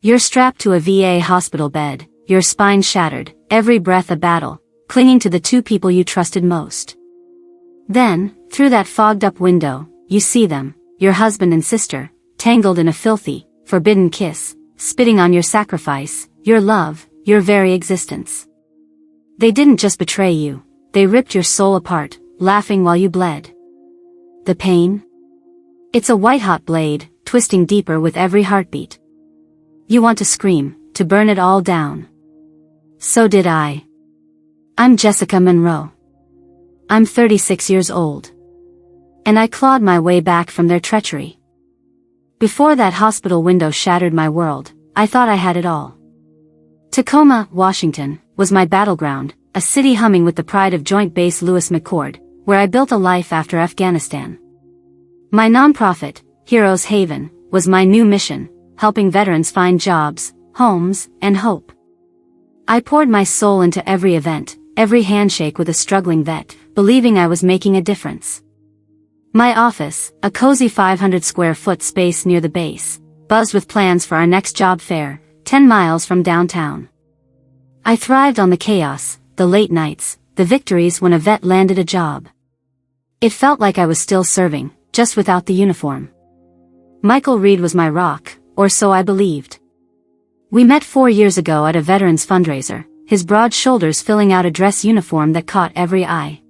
You're strapped to a VA hospital bed, your spine shattered, every breath a battle, clinging to the two people you trusted most. Then, through that fogged-up window, you see them, your husband and sister, tangled in a filthy, forbidden kiss, spitting on your sacrifice, your love, your very existence. They didn't just betray you, they ripped your soul apart, laughing while you bled. The pain? It's a white-hot blade, twisting deeper with every heartbeat. You want to scream, to burn it all down. So did I. I'm Jessica Monroe. I'm 36 years old. And I clawed my way back from their treachery. Before that hospital window shattered my world, I thought I had it all. Tacoma, Washington, was my battleground, a city humming with the pride of Joint Base Lewis McChord, where I built a life after Afghanistan. My nonprofit, Heroes Haven, was my new mission, helping veterans find jobs, homes, and hope. I poured my soul into every event, every handshake with a struggling vet, believing I was making a difference. My office, a cozy 500-square-foot space near the base, buzzed with plans for our next job fair, 10 miles from downtown. I thrived on the chaos, the late nights, the victories when a vet landed a job. It felt like I was still serving, just without the uniform. Michael Reed was my rock, or so I believed. We met 4 years ago at a veterans fundraiser, his broad shoulders filling out a dress uniform that caught every eye.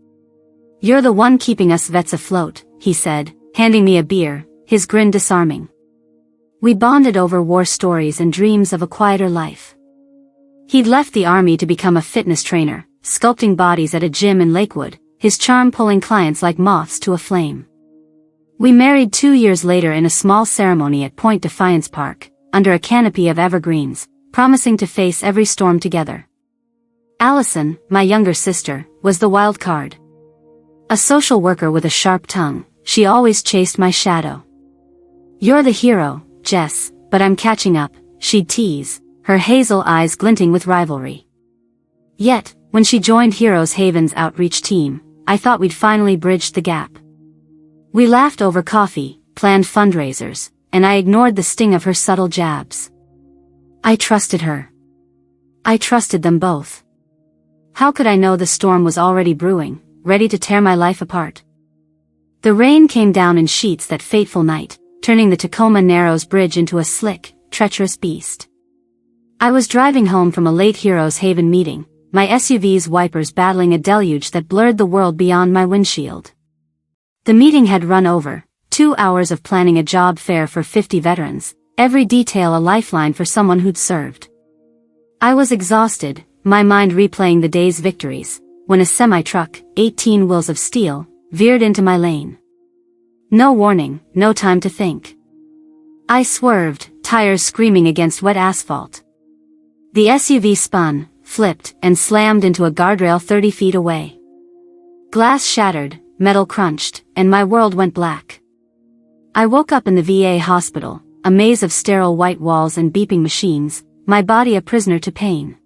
"You're the one keeping us vets afloat," he said, handing me a beer, his grin disarming. We bonded over war stories and dreams of a quieter life. He'd left the army to become a fitness trainer, sculpting bodies at a gym in Lakewood, his charm pulling clients like moths to a flame. We married 2 years later in a small ceremony at Point Defiance Park, under a canopy of evergreens, promising to face every storm together. Allison, my younger sister, was the wild card. A social worker with a sharp tongue, she always chased my shadow. "You're the hero, Jess, but I'm catching up," she'd tease, her hazel eyes glinting with rivalry. Yet, when she joined Heroes Haven's outreach team, I thought we'd finally bridged the gap. We laughed over coffee, planned fundraisers, and I ignored the sting of her subtle jabs. I trusted her. I trusted them both. How could I know the storm was already brewing, ready to tear my life apart? The rain came down in sheets that fateful night, turning the Tacoma Narrows Bridge into a slick, treacherous beast. I was driving home from a late Heroes Haven meeting, my SUV's wipers battling a deluge that blurred the world beyond my windshield. The meeting had run over, 2 hours of planning a job fair for 50 veterans, every detail a lifeline for someone who'd served. I was exhausted, my mind replaying the day's victories, when a semi-truck, 18 wheels of steel, veered into my lane. No warning, no time to think. I swerved, tires screaming against wet asphalt. The SUV spun, flipped, and slammed into a guardrail 30 feet away. Glass shattered, metal crunched, and my world went black. I woke up in the VA hospital, a maze of sterile white walls and beeping machines, my body a prisoner to pain.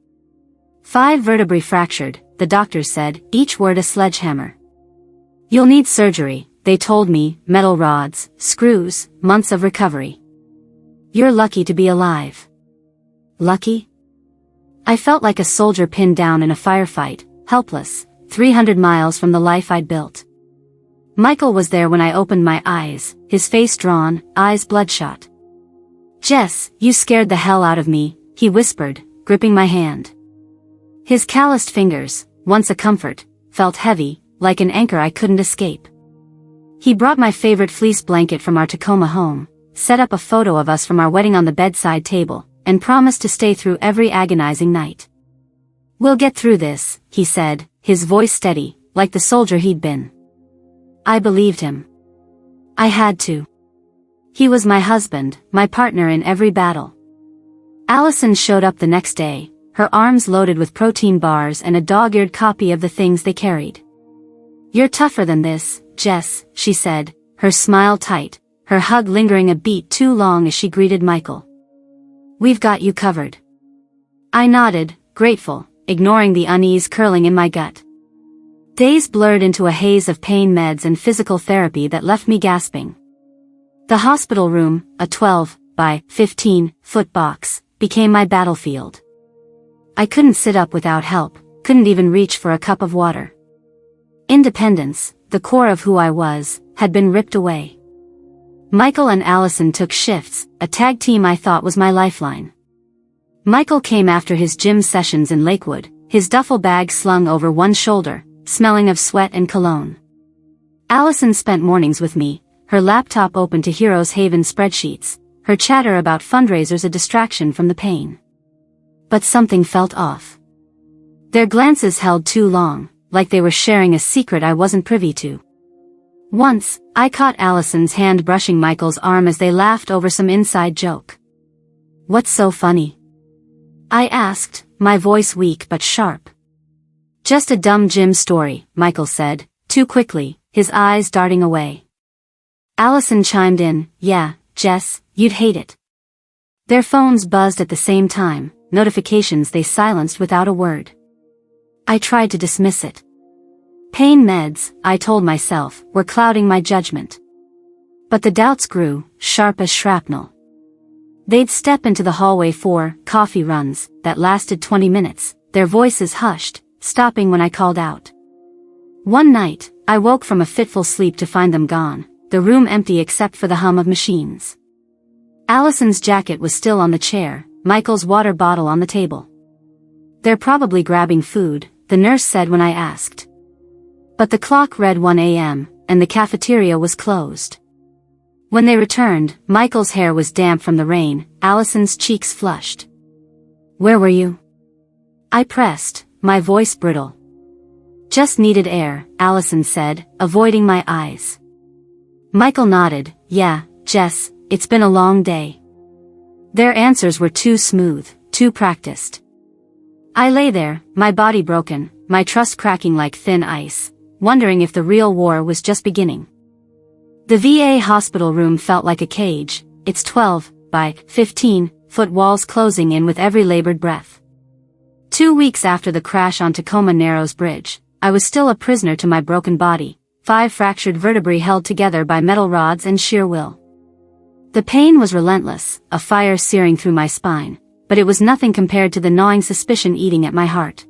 5 vertebrae fractured, the doctors said, each word a sledgehammer. "You'll need surgery," they told me, metal rods, screws, months of recovery. "You're lucky to be alive." Lucky? I felt like a soldier pinned down in a firefight, helpless, 300 miles from the life I'd built. Michael was there when I opened my eyes, his face drawn, eyes bloodshot. "Jess, you scared the hell out of me," he whispered, gripping my hand. His calloused fingers, once a comfort, felt heavy, like an anchor I couldn't escape. He brought my favorite fleece blanket from our Tacoma home, set up a photo of us from our wedding on the bedside table, and promised to stay through every agonizing night. "We'll get through this," he said, his voice steady, like the soldier he'd been. I believed him. I had to. He was my husband, my partner in every battle. Allison showed up the next day, her arms loaded with protein bars and a dog-eared copy of the things they carried. "You're tougher than this, Jess," she said, her smile tight, her hug lingering a beat too long as she greeted Michael. "We've got you covered." I nodded, grateful, ignoring the unease curling in my gut. Days blurred into a haze of pain meds and physical therapy that left me gasping. The hospital room, a 12 by 15 foot box, became my battlefield. I couldn't sit up without help, couldn't even reach for a cup of water. Independence, the core of who I was, had been ripped away. Michael and Allison took shifts, a tag team I thought was my lifeline. Michael came after his gym sessions in Lakewood, his duffel bag slung over one shoulder, smelling of sweat and cologne. Allison spent mornings with me, her laptop open to Heroes Haven spreadsheets, her chatter about fundraisers a distraction from the pain. But something felt off. Their glances held too long, like they were sharing a secret I wasn't privy to. Once, I caught Allison's hand brushing Michael's arm as they laughed over some inside joke. "What's so funny?" I asked, my voice weak but sharp. "Just a dumb gym story," Michael said, too quickly, his eyes darting away. Allison chimed in, "Yeah, Jess, you'd hate it." Their phones buzzed at the same time, notifications they silenced without a word. I tried to dismiss it. Pain meds, I told myself, were clouding my judgment. But the doubts grew, sharp as shrapnel. They'd step into the hallway for coffee runs that lasted 20 minutes, their voices hushed, stopping when I called out. One night, I woke from a fitful sleep to find them gone, the room empty except for the hum of machines. Allison's jacket was still on the chair, Michael's water bottle on the table. "They're probably grabbing food," the nurse said when I asked. But the clock read 1 a.m., and the cafeteria was closed. When they returned, Michael's hair was damp from the rain, Allison's cheeks flushed. "Where were you?" I pressed, my voice brittle. "Just needed air," Allison said, avoiding my eyes. Michael nodded, "Yeah, Jess, it's been a long day." Their answers were too smooth, too practiced. I lay there, my body broken, my trust cracking like thin ice, wondering if the real war was just beginning. The VA hospital room felt like a cage, its 12 by 15-foot walls closing in with every labored breath. 2 weeks after the crash on Tacoma Narrows Bridge, I was still a prisoner to my broken body, 5 fractured vertebrae held together by metal rods and sheer will. The pain was relentless, a fire searing through my spine, but it was nothing compared to the gnawing suspicion eating at my heart.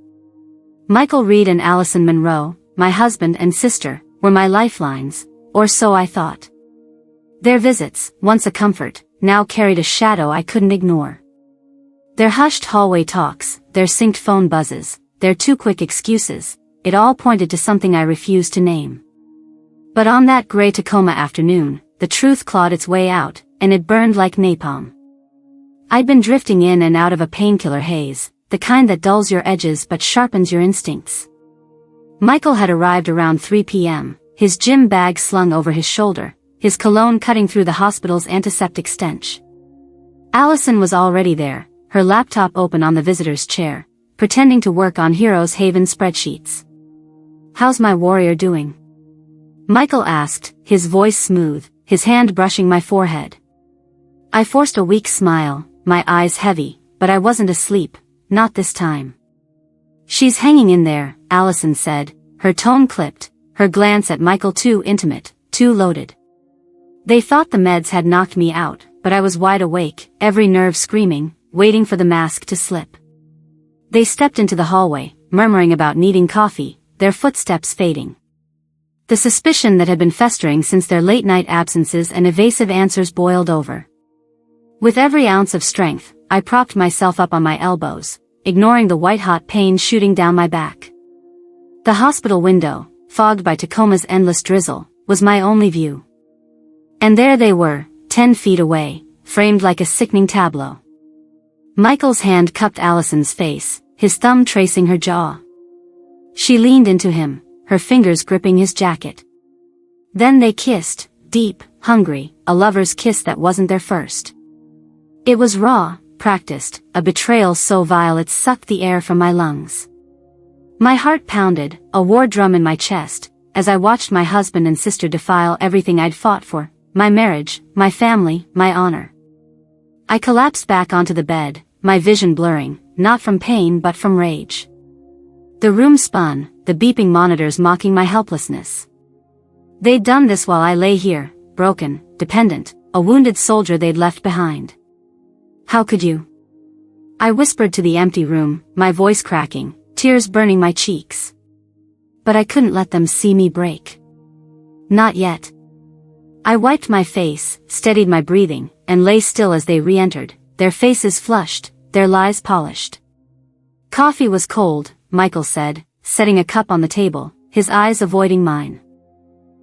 Michael Reed and Allison Monroe, my husband and sister, were my lifelines, or so I thought. Their visits, once a comfort, now carried a shadow I couldn't ignore. Their hushed hallway talks, their synced phone buzzes, their too quick excuses, it all pointed to something I refused to name. But on that gray Tacoma afternoon, the truth clawed its way out, and it burned like napalm. I'd been drifting in and out of a painkiller haze, the kind that dulls your edges but sharpens your instincts. Michael had arrived around 3 p.m., his gym bag slung over his shoulder, his cologne cutting through the hospital's antiseptic stench. Allison was already there, her laptop open on the visitor's chair, pretending to work on Heroes Haven spreadsheets. "How's my warrior doing?" Michael asked, his voice smooth, his hand brushing my forehead. I forced a weak smile, my eyes heavy, but I wasn't asleep, not this time. "She's hanging in there," Allison said, her tone clipped, her glance at Michael too intimate, too loaded. They thought the meds had knocked me out, but I was wide awake, every nerve screaming, waiting for the mask to slip. They stepped into the hallway, murmuring about needing coffee, their footsteps fading. The suspicion that had been festering since their late-night absences and evasive answers boiled over. With every ounce of strength, I propped myself up on my elbows, ignoring the white-hot pain shooting down my back. The hospital window, fogged by Tacoma's endless drizzle, was my only view. And there they were, 10 feet away, framed like a sickening tableau. Michael's hand cupped Allison's face, his thumb tracing her jaw. She leaned into him, her fingers gripping his jacket. Then they kissed, deep, hungry, a lover's kiss that wasn't their first. It was raw, practiced, a betrayal so vile it sucked the air from my lungs. My heart pounded, a war drum in my chest, as I watched my husband and sister defile everything I'd fought for, my marriage, my family, my honor. I collapsed back onto the bed, my vision blurring, not from pain but from rage. The room spun, the beeping monitors mocking my helplessness. They'd done this while I lay here, broken, dependent, a wounded soldier they'd left behind. How could you? I whispered to the empty room, my voice cracking, tears burning my cheeks. But I couldn't let them see me break. Not yet. I wiped my face, steadied my breathing, and lay still as they re-entered, their faces flushed, their lies polished. Coffee was cold, Michael said, setting a cup on the table, his eyes avoiding mine.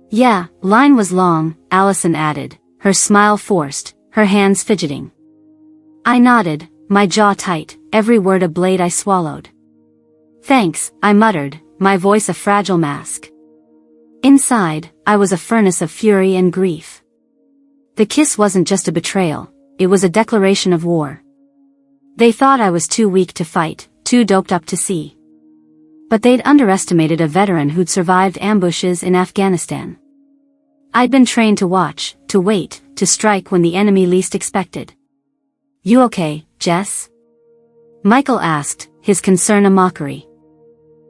Yeah, line was long, Allison added, her smile forced, her hands fidgeting. I nodded, my jaw tight, every word a blade I swallowed. Thanks, I muttered, my voice a fragile mask. Inside, I was a furnace of fury and grief. The kiss wasn't just a betrayal, it was a declaration of war. They thought I was too weak to fight, too doped up to see. But they'd underestimated a veteran who'd survived ambushes in Afghanistan. I'd been trained to watch, to wait, to strike when the enemy least expected. You okay, Jess? Michael asked, his concern a mockery.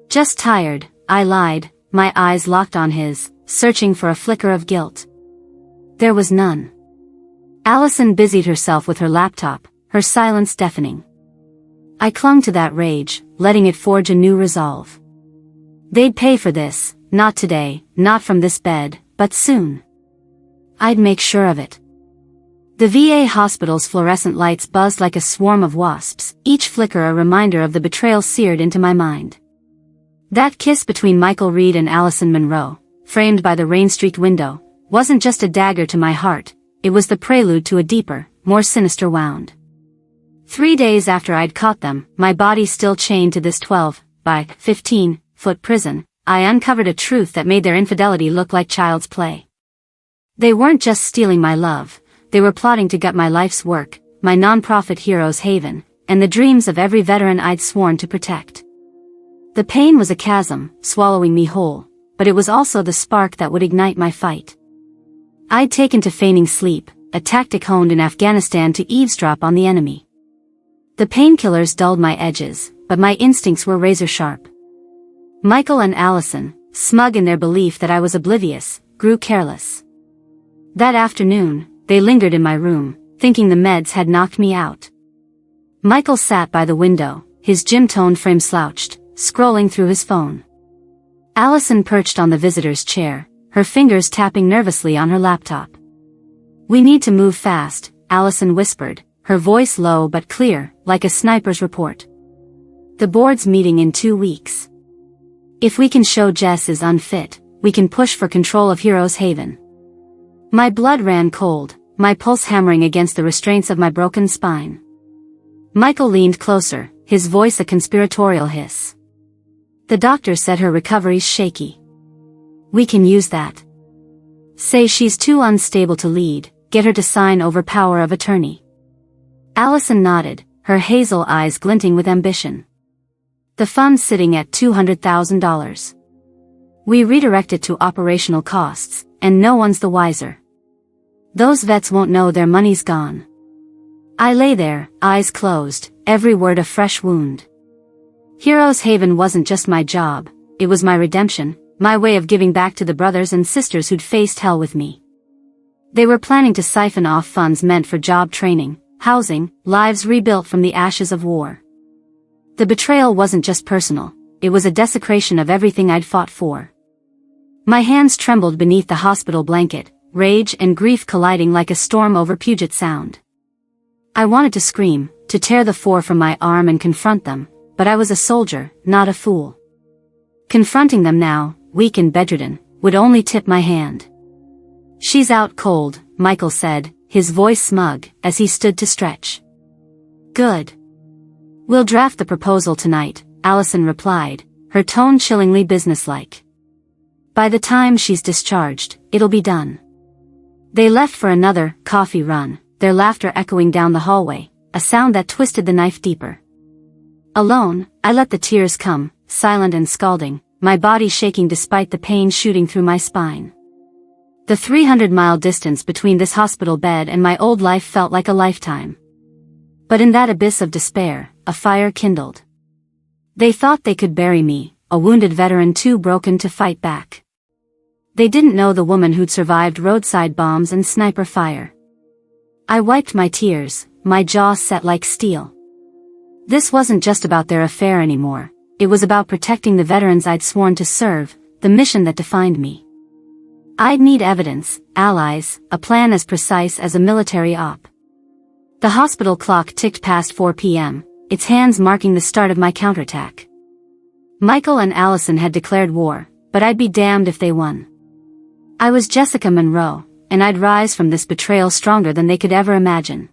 Just tired, I lied, my eyes locked on his, searching for a flicker of guilt. There was none. Allison busied herself with her laptop, her silence deafening. I clung to that rage, letting it forge a new resolve. They'd pay for this, not today, not from this bed, but soon. I'd make sure of it. The VA hospital's fluorescent lights buzzed like a swarm of wasps, each flicker a reminder of the betrayal seared into my mind. That kiss between Michael Reed and Allison Monroe, framed by the rain-streaked window, wasn't just a dagger to my heart, it was the prelude to a deeper, more sinister wound. 3 days after I'd caught them, my body still chained to this 12 by 15-foot prison, I uncovered a truth that made their infidelity look like child's play. They weren't just stealing my love, they were plotting to gut my life's work, my non-profit hero's haven, and the dreams of every veteran I'd sworn to protect. The pain was a chasm, swallowing me whole, but it was also the spark that would ignite my fight. I'd taken to feigning sleep, a tactic honed in Afghanistan to eavesdrop on the enemy. The painkillers dulled my edges, but my instincts were razor-sharp. Michael and Allison, smug in their belief that I was oblivious, grew careless. That afternoon, they lingered in my room, thinking the meds had knocked me out. Michael sat by the window, his gym-toned frame slouched, scrolling through his phone. Allison perched on the visitor's chair, her fingers tapping nervously on her laptop. We need to move fast, Allison whispered, her voice low but clear, like a sniper's report. The board's meeting in 2 weeks. If we can show Jess is unfit, we can push for control of Hero's Haven. My blood ran cold, my pulse hammering against the restraints of my broken spine. Michael leaned closer, his voice a conspiratorial hiss. The doctor said her recovery's shaky. We can use that. Say she's too unstable to lead, get her to sign over power of attorney. Allison nodded, her hazel eyes glinting with ambition. The fund's sitting at $200,000. We redirect it to operational costs, and no one's the wiser. Those vets won't know their money's gone. I lay there, eyes closed, every word a fresh wound. Hero's Haven wasn't just my job, it was my redemption, my way of giving back to the brothers and sisters who'd faced hell with me. They were planning to siphon off funds meant for job training, housing, lives rebuilt from the ashes of war. The betrayal wasn't just personal, it was a desecration of everything I'd fought for. My hands trembled beneath the hospital blanket, rage and grief colliding like a storm over Puget Sound. I wanted to scream, to tear the 4 from my arm and confront them, but I was a soldier, not a fool. Confronting them now, weak and bedridden, would only tip my hand. She's out cold, Michael said, his voice smug, as he stood to stretch. Good. We'll draft the proposal tonight, Allison replied, her tone chillingly businesslike. By the time she's discharged, it'll be done. They left for another coffee run, their laughter echoing down the hallway, a sound that twisted the knife deeper. Alone, I let the tears come, silent and scalding, my body shaking despite the pain shooting through my spine. The 300-mile distance between this hospital bed and my old life felt like a lifetime. But in that abyss of despair, a fire kindled. They thought they could bury me, a wounded veteran too broken to fight back. They didn't know the woman who'd survived roadside bombs and sniper fire. I wiped my tears, my jaw set like steel. This wasn't just about their affair anymore. It was about protecting the veterans I'd sworn to serve, the mission that defined me. I'd need evidence, allies, a plan as precise as a military op. The hospital clock ticked past 4 p.m., its hands marking the start of my counterattack. Michael and Allison had declared war, but I'd be damned if they won. I was Jessica Monroe, and I'd rise from this betrayal stronger than they could ever imagine.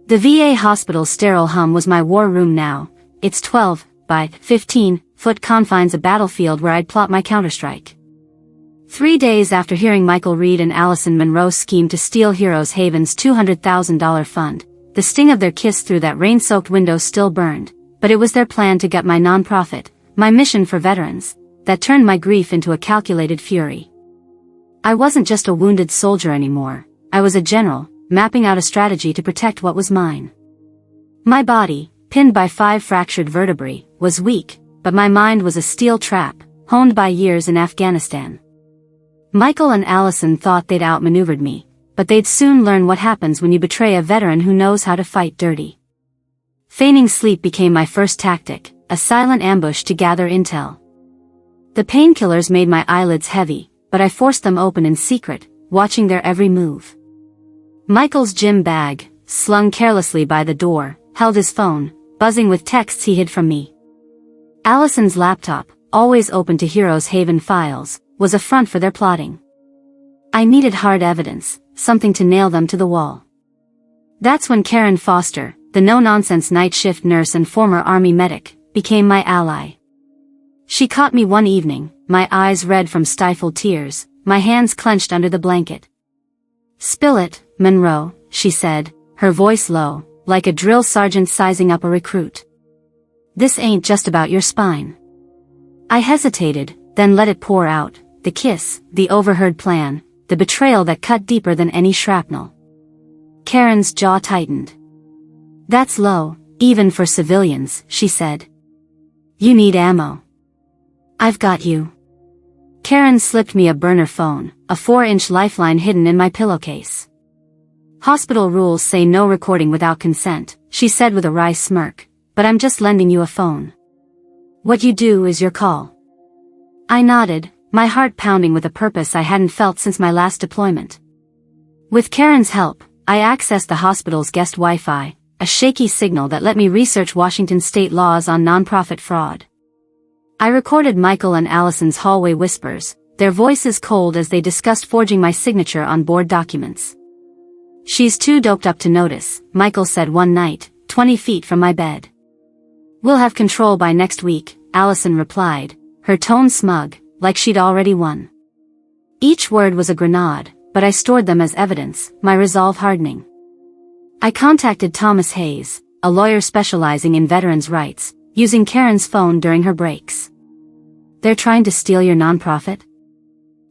The VA hospital's sterile hum was my war room now, its 12 by 15-foot confines a battlefield where I'd plot my counterstrike. 3 days after hearing Michael Reed and Allison Monroe's scheme to steal Heroes Haven's $200,000 fund, the sting of their kiss through that rain-soaked window still burned, but it was their plan to gut my nonprofit, my mission for veterans, that turned my grief into a calculated fury. I wasn't just a wounded soldier anymore, I was a general, mapping out a strategy to protect what was mine. My body, pinned by 5 fractured vertebrae, was weak, but my mind was a steel trap, honed by years in Afghanistan. Michael and Allison thought they'd outmaneuvered me, but they'd soon learn what happens when you betray a veteran who knows how to fight dirty. Feigning sleep became my first tactic, a silent ambush to gather intel. The painkillers made my eyelids heavy, but I forced them open in secret, watching their every move. Michael's gym bag, slung carelessly by the door, held his phone, buzzing with texts he hid from me. Allison's laptop, always open to Heroes Haven files, was a front for their plotting. I needed hard evidence, something to nail them to the wall. That's when Karen Foster, the no-nonsense night shift nurse and former Army medic, became my ally. She caught me one evening, my eyes red from stifled tears, my hands clenched under the blanket. "Spill it, Monroe," she said, her voice low, like a drill sergeant sizing up a recruit. "This ain't just about your spine." I hesitated, then let it pour out, the kiss, the overheard plan, the betrayal that cut deeper than any shrapnel. Karen's jaw tightened. "That's low, even for civilians," she said. "You need ammo." "I've got you." Karen slipped me a burner phone, a 4-inch lifeline hidden in my pillowcase. "Hospital rules say no recording without consent," she said with a wry smirk, "but I'm just lending you a phone. What you do is your call." I nodded, my heart pounding with a purpose I hadn't felt since my last deployment. With Karen's help, I accessed the hospital's guest Wi-Fi, a shaky signal that let me research Washington state laws on nonprofit fraud. I recorded Michael and Allison's hallway whispers, their voices cold as they discussed forging my signature on board documents. "She's too doped up to notice," Michael said one night, 20 feet from my bed. "We'll have control by next week," Allison replied, her tone smug, like she'd already won. Each word was a grenade, but I stored them as evidence, my resolve hardening. I contacted Thomas Hayes, a lawyer specializing in veterans' rights, using Karen's phone during her breaks. "They're trying to steal your nonprofit?"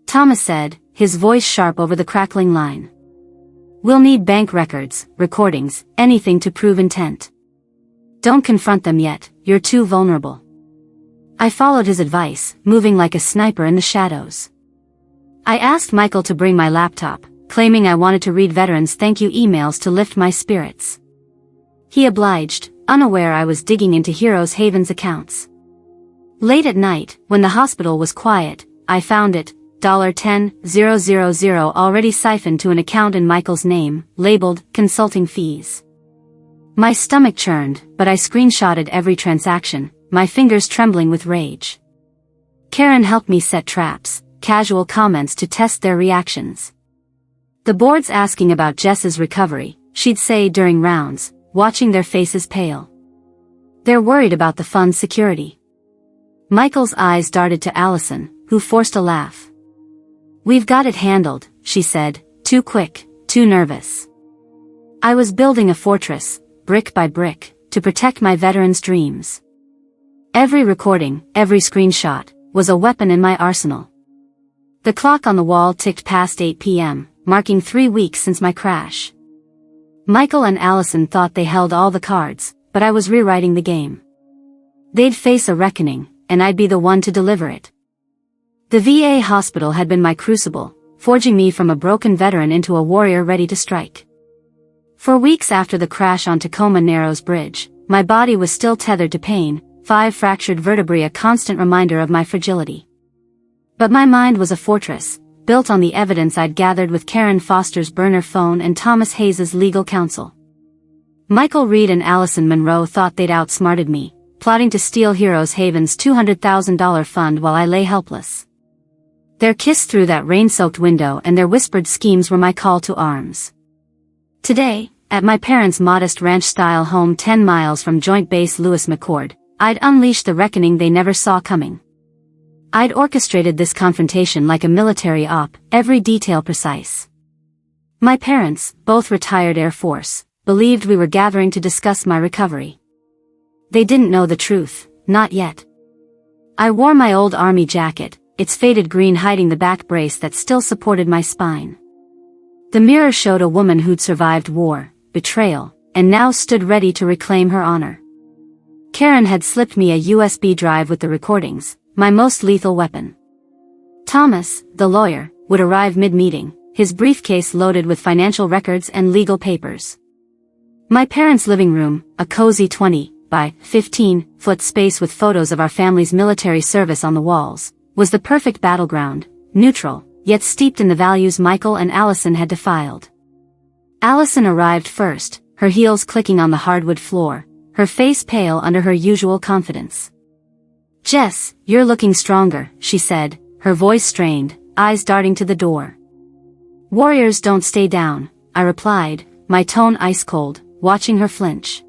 Thomas said, his voice sharp over the crackling line. "We'll need bank records, recordings, anything to prove intent. Don't confront them yet, you're too vulnerable." I followed his advice, moving like a sniper in the shadows. I asked Michael to bring my laptop, claiming I wanted to read veterans' thank you emails to lift my spirits. He obliged, unaware I was digging into Heroes Haven's accounts. Late at night, when the hospital was quiet, I found it, $10,000 already siphoned to an account in Michael's name, labeled, consulting fees. My stomach churned, but I screenshotted every transaction, my fingers trembling with rage. Karen helped me set traps, casual comments to test their reactions. The board's asking about Jess's recovery, she'd say during rounds, watching their faces pale. They're worried about the fund's security. Michael's eyes darted to Allison, who forced a laugh. "We've got it handled," she said, too quick, too nervous. I was building a fortress, brick by brick, to protect my veterans' dreams. Every recording, every screenshot, was a weapon in my arsenal. The clock on the wall ticked past 8 p.m., marking 3 weeks since my crash. Michael and Allison thought they held all the cards, but I was rewriting the game. They'd face a reckoning, and I'd be the one to deliver it. The VA hospital had been my crucible, forging me from a broken veteran into a warrior ready to strike. For weeks after the crash on Tacoma Narrows Bridge, my body was still tethered to pain, 5 fractured vertebrae, a constant reminder of my fragility. But my mind was a fortress, built on the evidence I'd gathered with Karen Foster's burner phone and Thomas Hayes's legal counsel. Michael Reed and Allison Monroe thought they'd outsmarted me, plotting to steal Heroes Haven's $200,000 fund while I lay helpless. Their kiss through that rain-soaked window and their whispered schemes were my call to arms. Today, at my parents' modest ranch-style home 10 miles from Joint Base Lewis McChord, I'd unleashed the reckoning they never saw coming. I'd orchestrated this confrontation like a military op, every detail precise. My parents, both retired Air Force, believed we were gathering to discuss my recovery. They didn't know the truth, not yet. I wore my old Army jacket, its faded green hiding the back brace that still supported my spine. The mirror showed a woman who'd survived war, betrayal, and now stood ready to reclaim her honor. Karen had slipped me a USB drive with the recordings, my most lethal weapon. Thomas, the lawyer, would arrive mid-meeting, his briefcase loaded with financial records and legal papers. My parents' living room, a cozy 20 by 15-foot space with photos of our family's military service on the walls, was the perfect battleground, neutral, yet steeped in the values Michael and Allison had defiled. Allison arrived first, her heels clicking on the hardwood floor, her face pale under her usual confidence. "Jess, you're looking stronger," she said, her voice strained, eyes darting to the door. "Warriors don't stay down," I replied, my tone ice-cold, watching her flinch.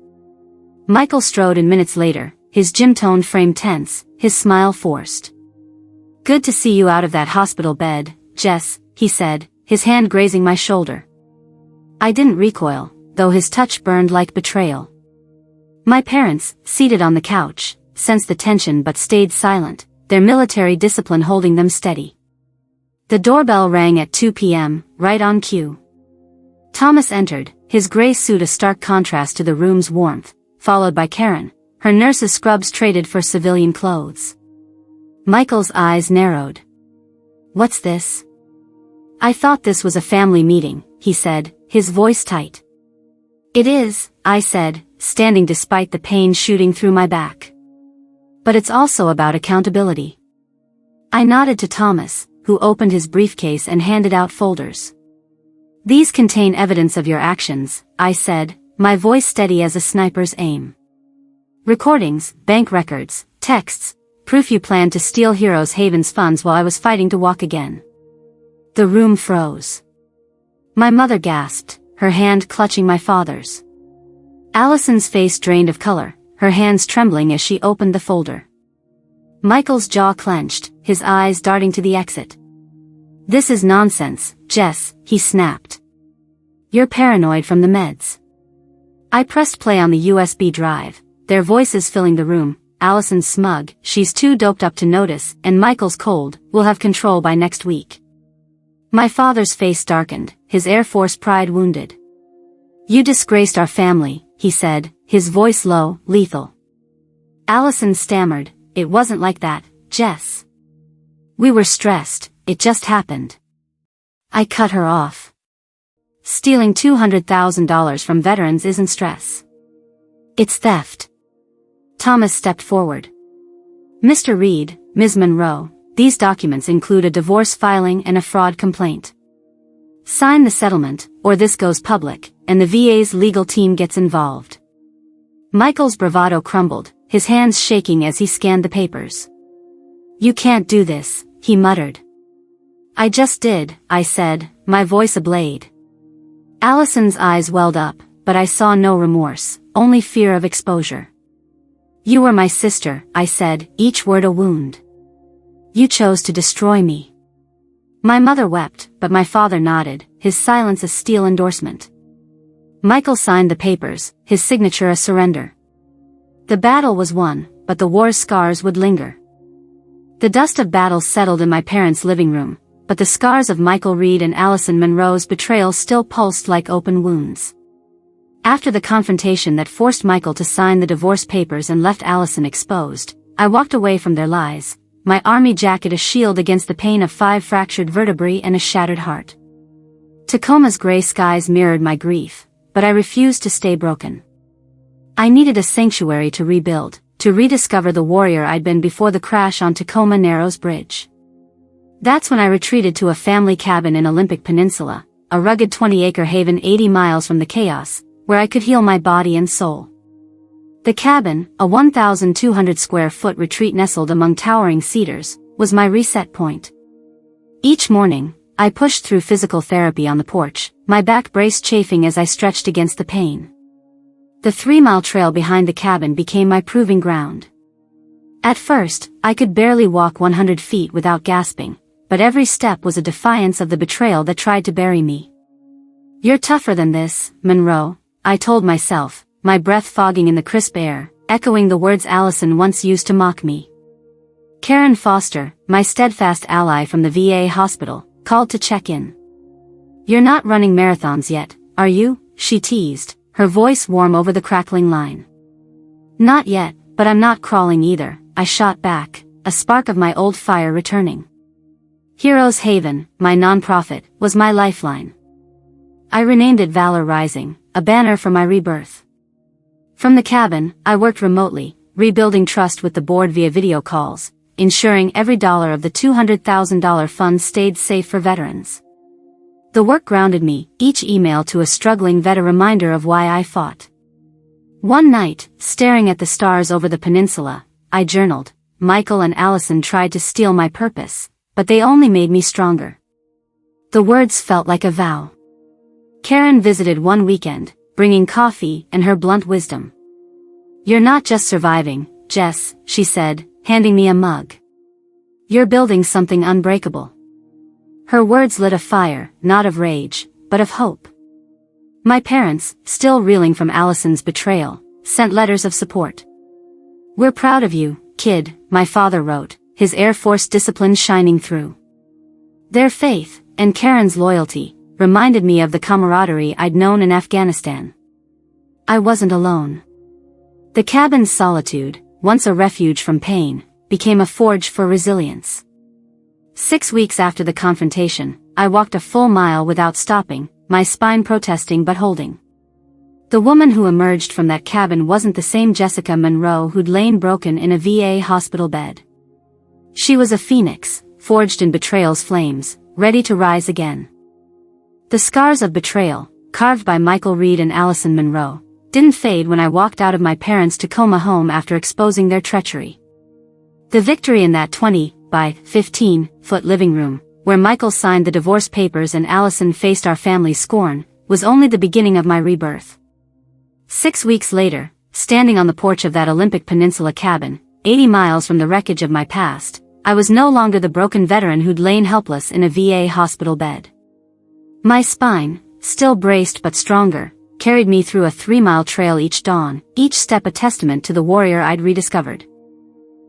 Michael strode in minutes later, his gym-toned frame tense, his smile forced. "Good to see you out of that hospital bed, Jess," he said, his hand grazing my shoulder. I didn't recoil, though his touch burned like betrayal. My parents, seated on the couch, sensed the tension but stayed silent, their military discipline holding them steady. The doorbell rang at 2 p.m., right on cue. Thomas entered, his gray suit a stark contrast to the room's warmth, followed by Karen, her nurse's scrubs traded for civilian clothes. Michael's eyes narrowed. "What's this?" "I thought this was a family meeting," he said, his voice tight. "It is," I said, standing despite the pain shooting through my back. "But it's also about accountability." I nodded to Thomas, who opened his briefcase and handed out folders. "These contain evidence of your actions," I said, my voice steady as a sniper's aim. "Recordings, bank records, texts, proof you planned to steal Heroes Haven's funds while I was fighting to walk again." The room froze. My mother gasped, her hand clutching my father's. Allison's face drained of color, her hands trembling as she opened the folder. Michael's jaw clenched, his eyes darting to the exit. "This is nonsense, Jess," he snapped. "You're paranoid from the meds." I pressed play on the USB drive, their voices filling the room, Allison's smug, "She's too doped up to notice," and Michael's cold, "We'll have control by next week." My father's face darkened, his Air Force pride wounded. "You disgraced our family," he said, his voice low, lethal. Allison stammered, "It wasn't like that, Jess. We were stressed, it just happened." I cut her off. "Stealing $200,000 from veterans isn't stress. It's theft." Thomas stepped forward. "Mr. Reed, Ms. Monroe, these documents include a divorce filing and a fraud complaint. Sign the settlement, or this goes public, and the VA's legal team gets involved." Michael's bravado crumbled, his hands shaking as he scanned the papers. "You can't do this," he muttered. "I just did," I said, my voice ablade. Allison's eyes welled up, but I saw no remorse, only fear of exposure. "You were my sister," I said, each word a wound. "You chose to destroy me." My mother wept, but my father nodded, his silence a steel endorsement. Michael signed the papers, his signature a surrender. The battle was won, but the war's scars would linger. The dust of battle settled in my parents' living room, but the scars of Michael Reed and Allison Monroe's betrayal still pulsed like open wounds. After the confrontation that forced Michael to sign the divorce papers and left Allison exposed, I walked away from their lies, my army jacket a shield against the pain of 5 fractured vertebrae and a shattered heart. Tacoma's gray skies mirrored my grief, but I refused to stay broken. I needed a sanctuary to rebuild, to rediscover the warrior I'd been before the crash on Tacoma Narrows Bridge. That's when I retreated to a family cabin in Olympic Peninsula, a rugged 20-acre haven 80 miles from the chaos, where I could heal my body and soul. The cabin, a 1,200 square foot retreat nestled among towering cedars, was my reset point. Each morning, I pushed through physical therapy on the porch, my back brace chafing as I stretched against the pain. The 3-mile trail behind the cabin became my proving ground. At first, I could barely walk 100 feet without gasping, but every step was a defiance of the betrayal that tried to bury me. "You're tougher than this, Monroe," I told myself, my breath fogging in the crisp air, echoing the words Allison once used to mock me. Karen Foster, my steadfast ally from the VA hospital, called to check in. "You're not running marathons yet, are you?" she teased, her voice warm over the crackling line. "Not yet, but I'm not crawling either," I shot back, a spark of my old fire returning. Heroes Haven, my nonprofit, was my lifeline. I renamed it Valor Rising, a banner for my rebirth. From the cabin, I worked remotely, rebuilding trust with the board via video calls, ensuring every dollar of the $200,000 fund stayed safe for veterans. The work grounded me, each email to a struggling vet a reminder of why I fought. One night, staring at the stars over the peninsula, I journaled. "Michael and Allison tried to steal my purpose, but they only made me stronger." The words felt like a vow. Karen visited one weekend, bringing coffee and her blunt wisdom. "You're not just surviving, Jess," she said, handing me a mug. "You're building something unbreakable." Her words lit a fire, not of rage, but of hope. My parents, still reeling from Allison's betrayal, sent letters of support. "We're proud of you, kid," my father wrote, his Air Force discipline shining through. Their faith, and Karen's loyalty, reminded me of the camaraderie I'd known in Afghanistan. I wasn't alone. The cabin's solitude, once a refuge from pain, became a forge for resilience. 6 weeks after the confrontation, I walked a full mile without stopping, my spine protesting but holding. The woman who emerged from that cabin wasn't the same Jessica Monroe who'd lain broken in a VA hospital bed. She was a phoenix, forged in betrayal's flames, ready to rise again. The scars of betrayal, carved by Michael Reed and Allison Monroe, didn't fade when I walked out of my parents' Tacoma home after exposing their treachery. The victory in that 20 by 15-foot living room, where Michael signed the divorce papers and Allison faced our family's scorn, was only the beginning of my rebirth. 6 weeks later, standing on the porch of that Olympic Peninsula cabin, 80 miles from the wreckage of my past, I was no longer the broken veteran who'd lain helpless in a VA hospital bed. My spine, still braced but stronger, carried me through a 3-mile trail each dawn, each step a testament to the warrior I'd rediscovered.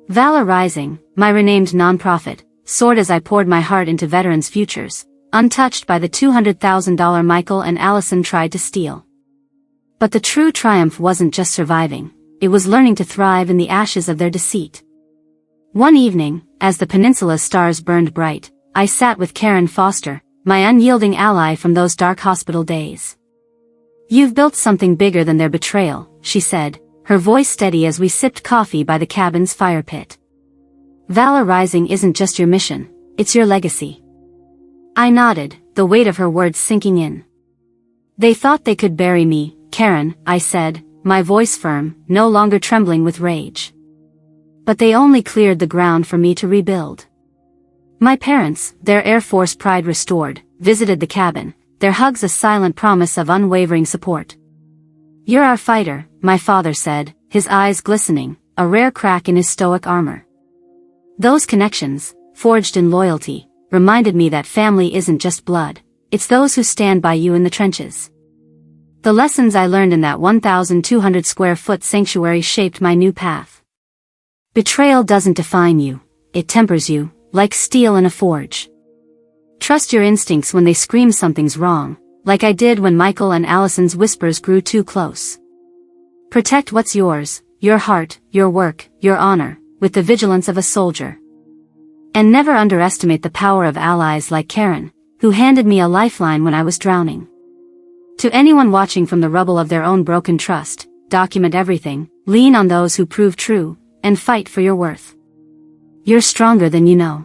Valor Rising, my renamed nonprofit, soared as I poured my heart into veterans' futures, untouched by the $200,000 Michael and Allison tried to steal. But the true triumph wasn't just surviving, it was learning to thrive in the ashes of their deceit. One evening, as the peninsula's stars burned bright, I sat with Karen Foster, my unyielding ally from those dark hospital days. "You've built something bigger than their betrayal," she said, her voice steady as we sipped coffee by the cabin's fire pit. "Valor Rising isn't just your mission, it's your legacy." I nodded, the weight of her words sinking in. "They thought they could bury me, Karen," I said, my voice firm, no longer trembling with rage. "But they only cleared the ground for me to rebuild." My parents, their Air Force pride restored, visited the cabin, their hugs a silent promise of unwavering support. "You're our fighter," my father said, his eyes glistening, a rare crack in his stoic armor. Those connections, forged in loyalty, reminded me that family isn't just blood, it's those who stand by you in the trenches. The lessons I learned in that 1,200 square foot sanctuary shaped my new path. Betrayal doesn't define you, it tempers you, like steel in a forge. Trust your instincts when they scream something's wrong, like I did when Michael and Allison's whispers grew too close. Protect what's yours, your heart, your work, your honor, with the vigilance of a soldier. And never underestimate the power of allies like Karen, who handed me a lifeline when I was drowning. To anyone watching from the rubble of their own broken trust, document everything, lean on those who prove true, and fight for your worth. You're stronger than you know.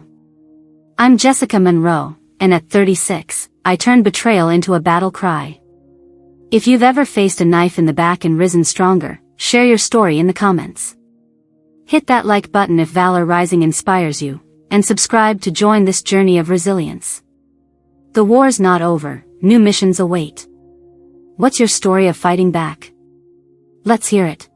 I'm Jessica Monroe, and at 36, I turned betrayal into a battle cry. If you've ever faced a knife in the back and risen stronger, share your story in the comments. Hit that like button if Valor Rising inspires you, and subscribe to join this journey of resilience. The war's not over, new missions await. What's your story of fighting back? Let's hear it.